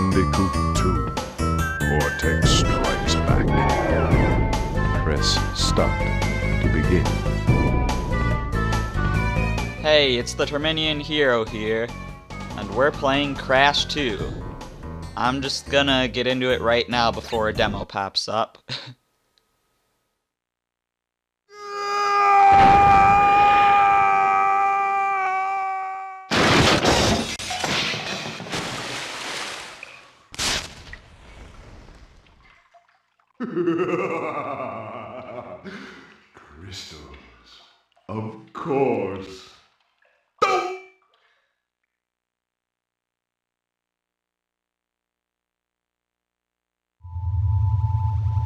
Bandicoot 2. Cortex Strikes Back. Press start to begin. Hey, it's the Terminian Hero here, and we're playing Crash 2. I'm just gonna get into it right now before a demo pops up. Crystals. Of course.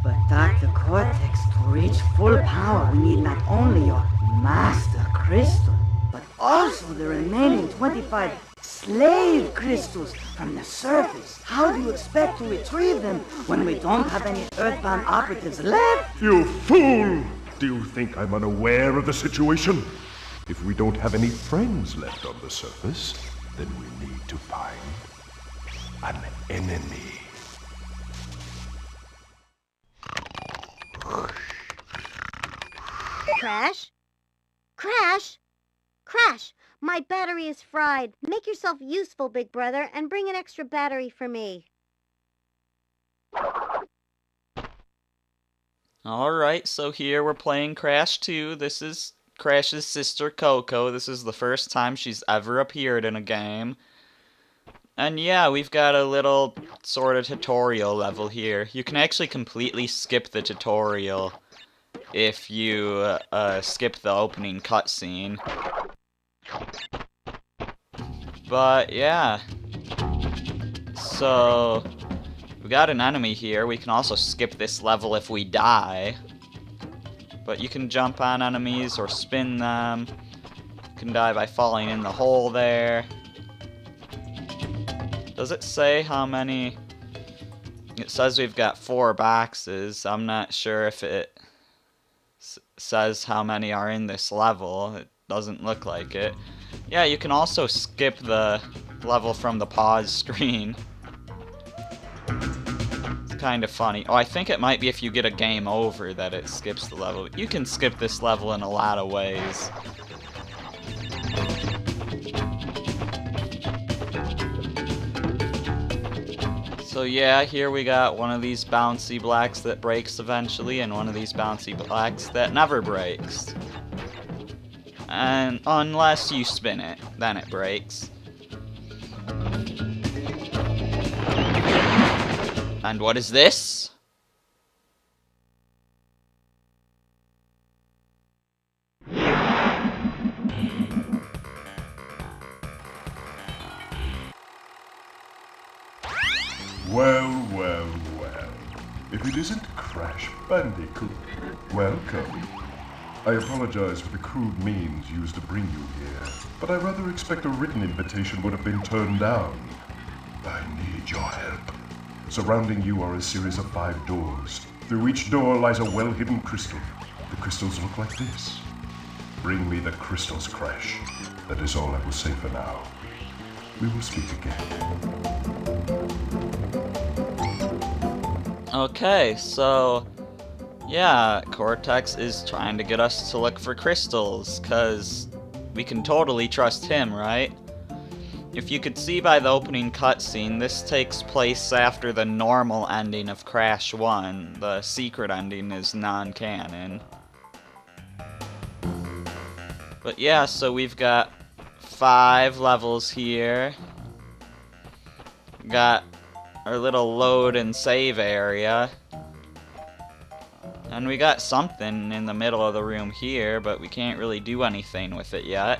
But Dr. Cortex, to reach full power, we need not only your master crystal, but also the remaining 25 slave crystals from the surface. How do you expect to retrieve them when we don't have any Earthbound operatives left? You fool! Do you think I'm unaware of the situation? If we don't have any friends left on the surface, then we need to find an enemy. Crash? Crash? Crash! My battery is fried. Make yourself useful, big brother, and bring an extra battery for me. Alright, so here we're playing Crash 2. This is Crash's sister Coco. This is the first time she's ever appeared in a game. And yeah, we've got a little sort of tutorial level here. You can actually completely skip the tutorial if you skip the opening cutscene. But yeah, so we got an enemy here. We can also skip this level if we die, but you can jump on enemies or spin them. You can die by falling in the hole there. Does it say how many? It says we've got 4 boxes. I'm not sure if it says how many are in this level. It doesn't look like it. Yeah, you can also skip the level from the pause screen. It's kind of funny. Oh, I think it might be if you get a game over that it skips the level. You can skip this level in a lot of ways. So yeah, here we got one of these bouncy blacks that breaks eventually, and one of these bouncy blacks that never breaks. And unless you spin it, then it breaks. And what is this? Well, well, well. If it isn't Crash Bandicoot, welcome. I apologize for the crude means used to bring you here, but I rather expect a written invitation would have been turned down. I need your help. Surrounding you are a series of 5 doors. Through each door lies a well-hidden crystal. The crystals look like this. Bring me the crystals, Crash. That is all I will say for now. We will speak again. Okay, so yeah, Cortex is trying to get us to look for crystals, cause we can totally trust him, right? If you could see by the opening cutscene, this takes place after the normal ending of Crash 1. The secret ending is non-canon. But yeah, so we've got 5 levels here. Got our little load and save area. And we got something in the middle of the room here, but we can't really do anything with it yet.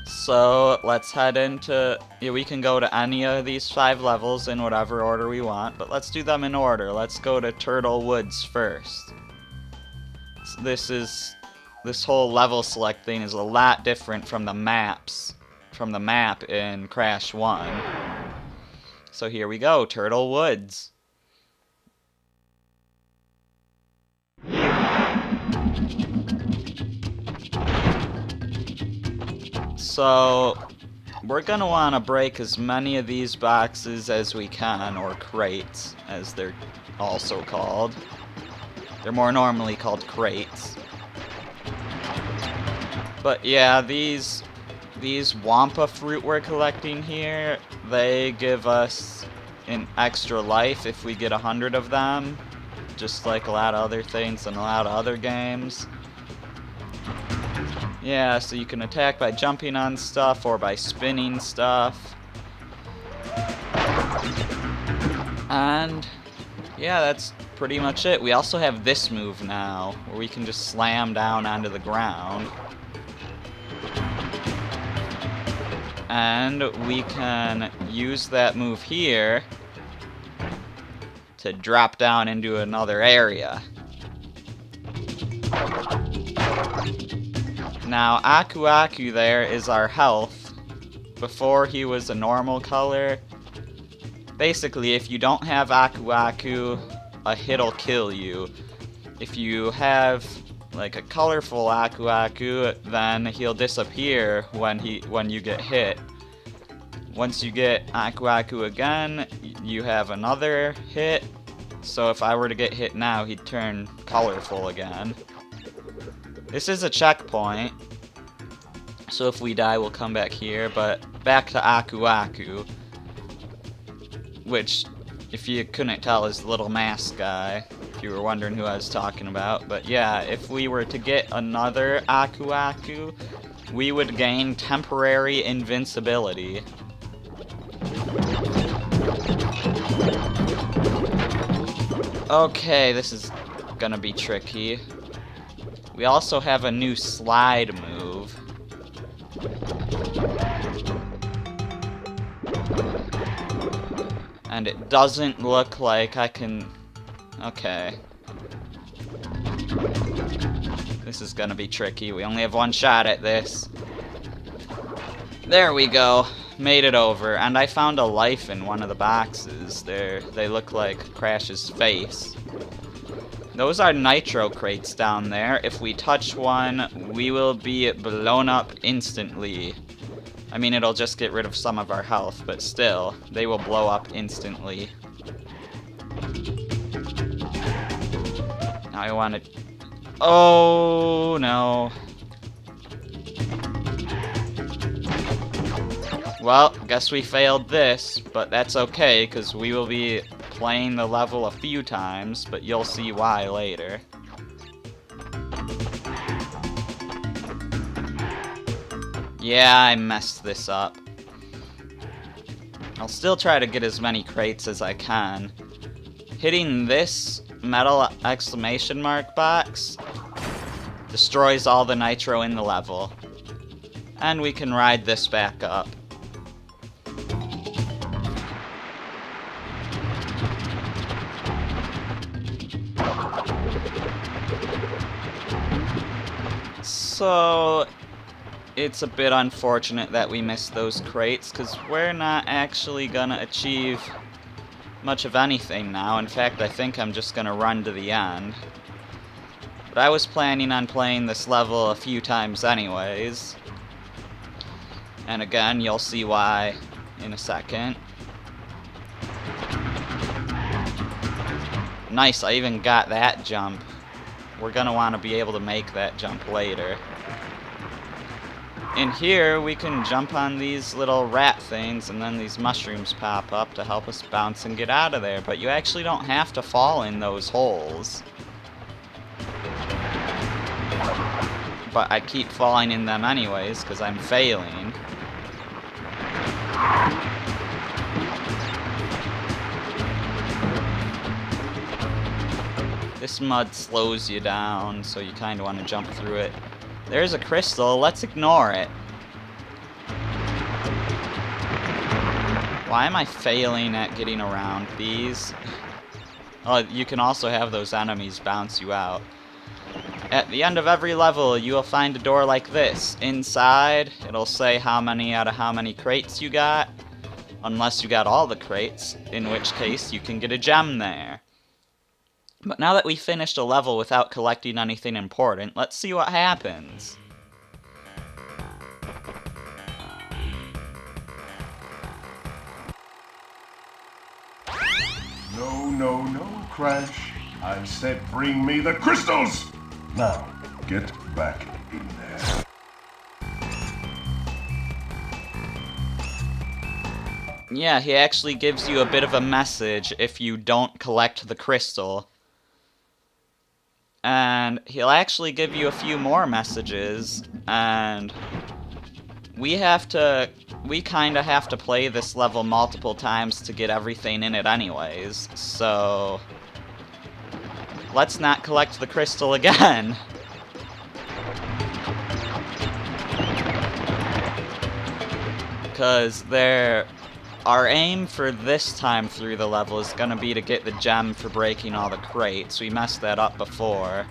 So let's head into, yeah, we can go to any of these 5 levels in whatever order we want, but let's do them in order. Let's go to Turtle Woods first. So this whole level select thing is a lot different from the map in Crash 1. So here we go, Turtle Woods. So we're gonna want to break as many of these boxes as we can, or crates, as they're also called. They're more normally called crates. But yeah, these Wampa fruit we're collecting here, they give us an extra life if we get 100 of them, just like a lot of other things in a lot of other games. Yeah, so you can attack by jumping on stuff or by spinning stuff. And yeah, that's pretty much it. We also have this move now, where we can just slam down onto the ground. And we can use that move here to drop down into another area. Now, Aku Aku there is our health. Before he was a normal color. Basically, if you don't have Aku Aku, a hit'll kill you. If you have like a colorful Aku Aku, then he'll disappear when you get hit. Once you get Aku Aku again, you have another hit. So if I were to get hit now, he'd turn colorful again. This is a checkpoint. So if we die, we'll come back here, but back to Aku Aku. Which, if you couldn't tell, is the little mask guy. If you were wondering who I was talking about. But yeah, if we were to get another Aku Aku, we would gain temporary invincibility. Okay, this is gonna be tricky. We also have a new slide move. And it doesn't look like I can... Okay. This is gonna be tricky. We only have one shot at this. There we go. Made it over. And I found a life in one of the boxes. They look like Crash's face. Those are nitro crates down there. If we touch one, we will be blown up instantly. I mean, it'll just get rid of some of our health, but still, they will blow up instantly. Now I want to... Oh, no. Well, guess we failed this, but that's okay, because we will be playing the level a few times, but you'll see why later. Yeah, I messed this up. I'll still try to get as many crates as I can. Hitting this metal exclamation mark box destroys all the nitro in the level. And we can ride this back up. So... it's a bit unfortunate that we missed those crates, because we're not actually gonna achieve much of anything now. In fact, I think I'm just gonna run to the end. But I was planning on playing this level a few times anyways. And again, you'll see why in a second. Nice, I even got that jump. We're gonna want to be able to make that jump later. In here, we can jump on these little rat things, and then these mushrooms pop up to help us bounce and get out of there. But you actually don't have to fall in those holes. But I keep falling in them anyways, because I'm failing. This mud slows you down, so you kind of want to jump through it. There's a crystal, let's ignore it. Why am I failing at getting around these? Oh, you can also have those enemies bounce you out. At the end of every level, you will find a door like this. Inside, it'll say how many out of how many crates you got. Unless you got all the crates, in which case you can get a gem there. But now that we finished a level without collecting anything important, let's see what happens. no, Crash. I said bring me the crystals! Now, get back in there. Yeah, he actually gives you a bit of a message if you don't collect the crystal. And he'll actually give you a few more messages, and we kinda have to play this level multiple times to get everything in it anyways, so let's not collect the crystal again. Because our aim for this time through the level is gonna be to get the gem for breaking all the crates. We messed that up before.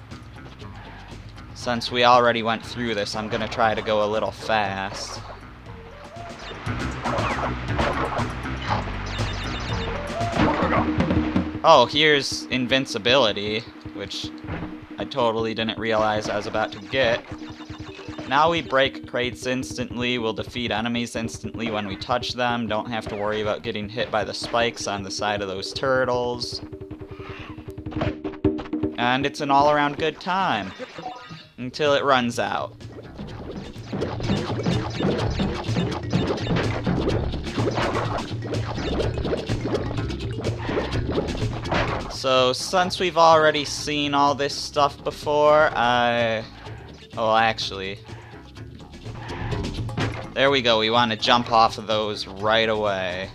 Since we already went through this, I'm gonna try to go a little fast. Oh, here's invincibility, which I totally didn't realize I was about to get. Now we break crates instantly, we'll defeat enemies instantly when we touch them, don't have to worry about getting hit by the spikes on the side of those turtles. And it's an all-around good time. Until it runs out. So, since we've already seen all this stuff before, oh, actually... There we go, we want to jump off of those right away.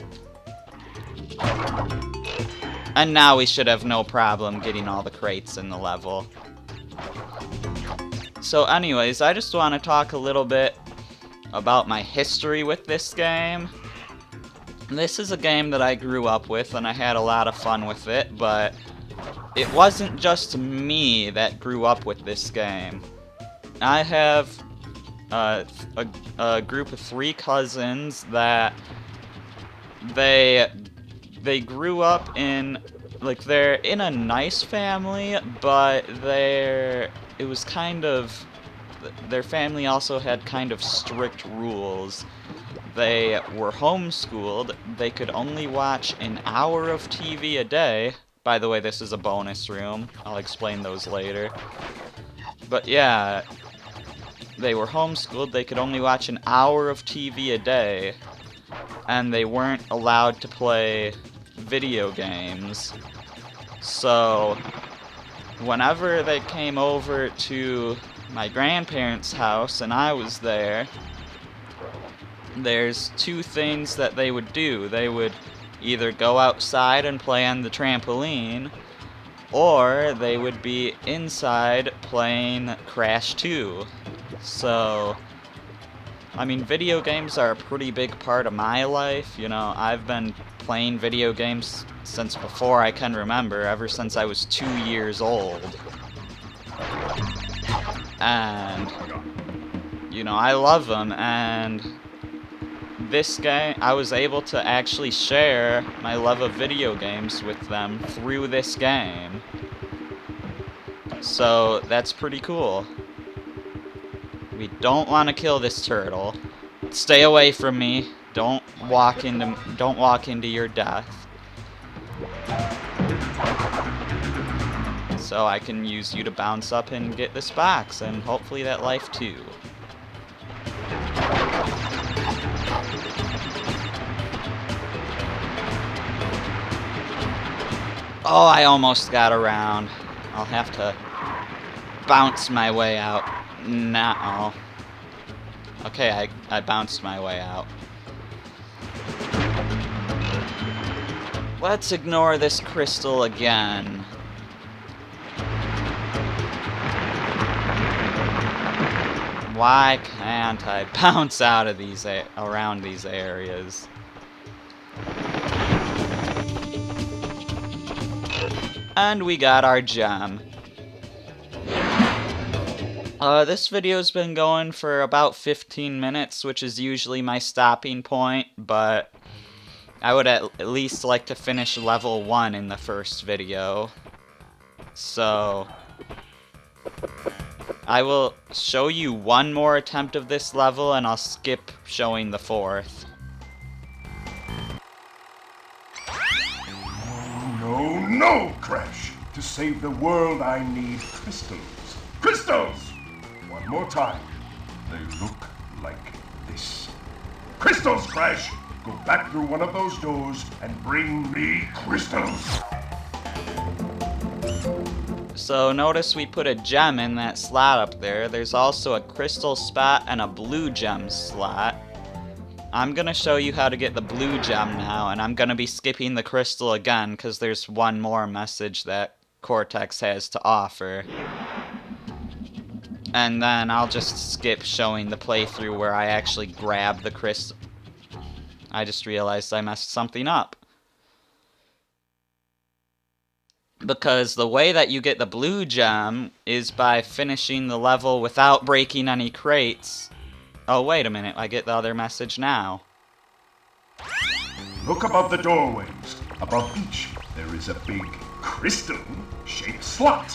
And now we should have no problem getting all the crates in the level. So anyways, I just want to talk a little bit about my history with this game. This is a game that I grew up with and I had a lot of fun with it, but it wasn't just me that grew up with this game. I have a group of 3 cousins that they grew up in, like, they're in a nice family, but it was kind of, their family also had kind of strict rules. They were homeschooled, they could only watch an hour of TV a day. By the way, this is a bonus room, I'll explain those later. But yeah, they were homeschooled, they could only watch an hour of TV a day, and they weren't allowed to play video games. So whenever they came over to my grandparents' house and I was there, there's 2 things that they would do. They would either go outside and play on the trampoline, or they would be inside playing Crash 2. So, I mean, video games are a pretty big part of my life. You know, I've been playing video games since before I can remember, ever since I was 2 years old. And, you know, I love them, and this game, I was able to actually share my love of video games with them through this game. So, that's pretty cool. We don't want to kill this turtle. Stay away from me. Don't walk into your death. So I can use you to bounce up and get this box, and hopefully that life too. Oh, I almost got around. I'll have to bounce my way out. No. Okay, I bounced my way out. Let's ignore this crystal again. Why can't I bounce out of these around these areas? And we got our gem. This video's been going for about 15 minutes, which is usually my stopping point, but I would at least like to finish level 1 in the first video. So I will show you one more attempt of this level, and I'll skip showing the 4th. No, No, Crash! To save the world, I need crystals. Crystals! One more time. They look like this. Crystals, Crash! Go back through one of those doors and bring me crystals! So notice we put a gem in that slot up there. There's also a crystal spot and a blue gem slot. I'm gonna show you how to get the blue gem now, and I'm gonna be skipping the crystal again because there's one more message that Cortex has to offer. And then I'll just skip showing the playthrough where I actually grab the crystal. I just realized I messed something up. Because the way that you get the blue gem is by finishing the level without breaking any crates. Oh, wait a minute, I get the other message now. Look above the doorways. Above each, there is a big crystal-shaped slot.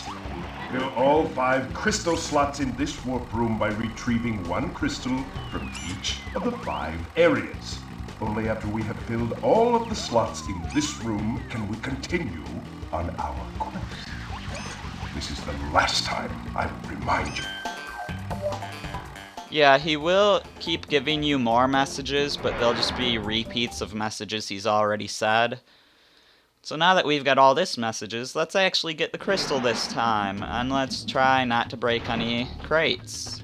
Fill all 5 crystal slots in this warp room by retrieving 1 crystal from each of the 5 areas. Only after we have filled all of the slots in this room can we continue on our quest. This is the last time I will remind you. Yeah, he will keep giving you more messages, but they'll just be repeats of messages he's already said. So now that we've got all this messages, let's actually get the crystal this time, and let's try not to break any crates.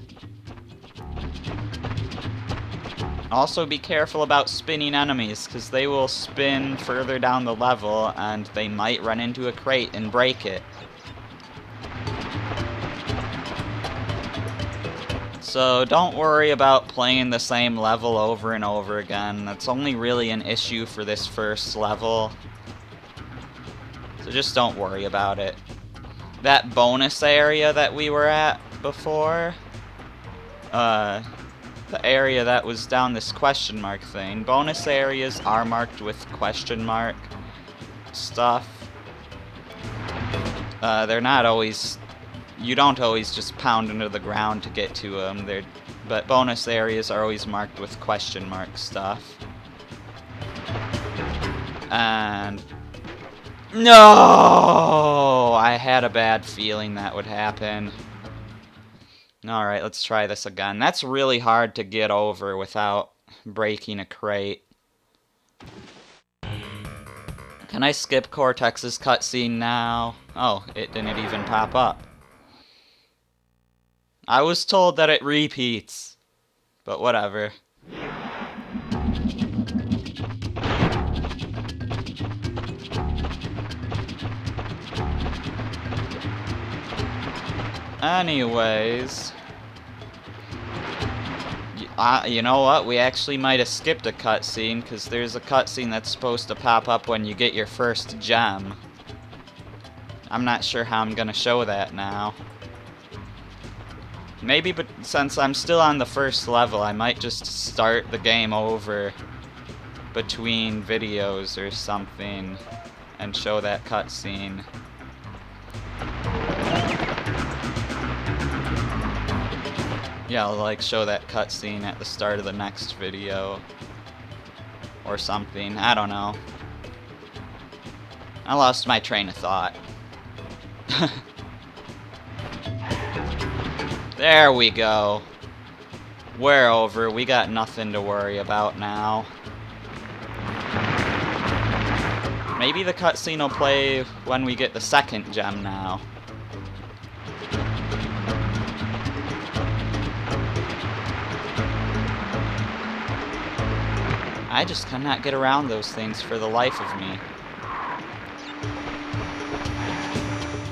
Also be careful about spinning enemies, because they will spin further down the level, and they might run into a crate and break it. So don't worry about playing the same level over and over again. That's only really an issue for this first level. So just don't worry about it. That bonus area that we were at before, the area that was down this question mark thing, bonus areas are marked with question mark stuff. They're not always... You don't always just pound into the ground to get to them, but bonus areas are always marked with question mark stuff. And... No! I had a bad feeling that would happen. Alright, let's try this again. That's really hard to get over without breaking a crate. Can I skip Cortex's cutscene now? Oh, it didn't even pop up. I was told that it repeats, but whatever. Anyways, you know what? We actually might have skipped a cutscene, because there's a cutscene that's supposed to pop up when you get your first gem. I'm not sure how I'm gonna show that now. Maybe, but since I'm still on the first level, I might just start the game over between videos or something and show that cutscene. Yeah, I'll like show that cutscene at the start of the next video or something. I don't know. I lost my train of thought. There we go. We're over. We got nothing to worry about now. Maybe the cutscene will play when we get the second gem now. I just cannot get around those things for the life of me.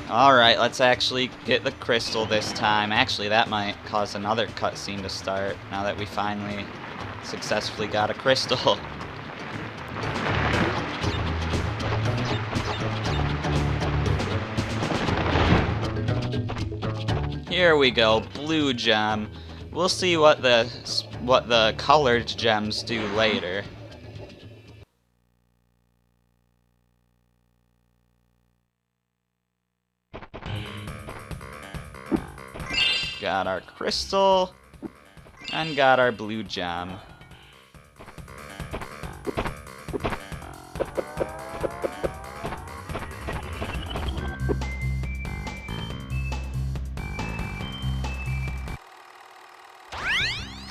Alright, let's actually get the crystal this time. Actually, that might cause another cutscene to start, now that we finally successfully got a crystal. Here we go, blue gem. We'll see what the colored gems do later. Got our crystal, and got our blue gem.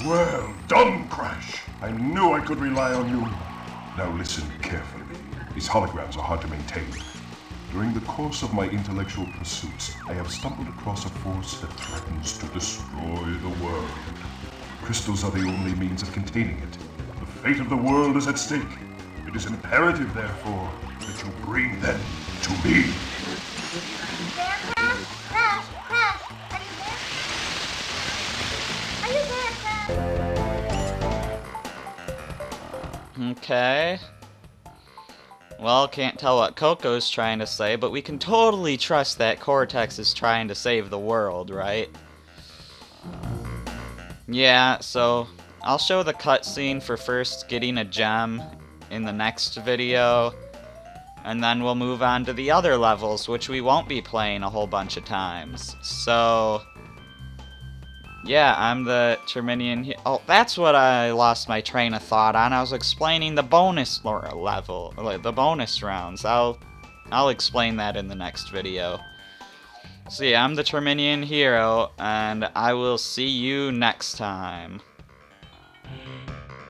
Well done, Crash! I knew I could rely on you. Now listen carefully. These holograms are hard to maintain. During the course of my intellectual pursuits, I have stumbled across a force that threatens to destroy the world. Crystals are the only means of containing it. The fate of the world is at stake. It is imperative, therefore, that you bring them to me. There, Crash? Crash! Crash! Are you there? Are you there, Crash? Okay. Well, can't tell what Coco's trying to say, but we can totally trust that Cortex is trying to save the world, right? Yeah, so I'll show the cutscene for first getting a gem in the next video, and then we'll move on to the other levels, which we won't be playing a whole bunch of times. So, yeah, I'm the Terminian here. Oh, that's what I lost my train of thought on. I was explaining the bonus level, like the bonus rounds. I'll explain that in the next video. So yeah, I'm the Terminian hero, and I will see you next time.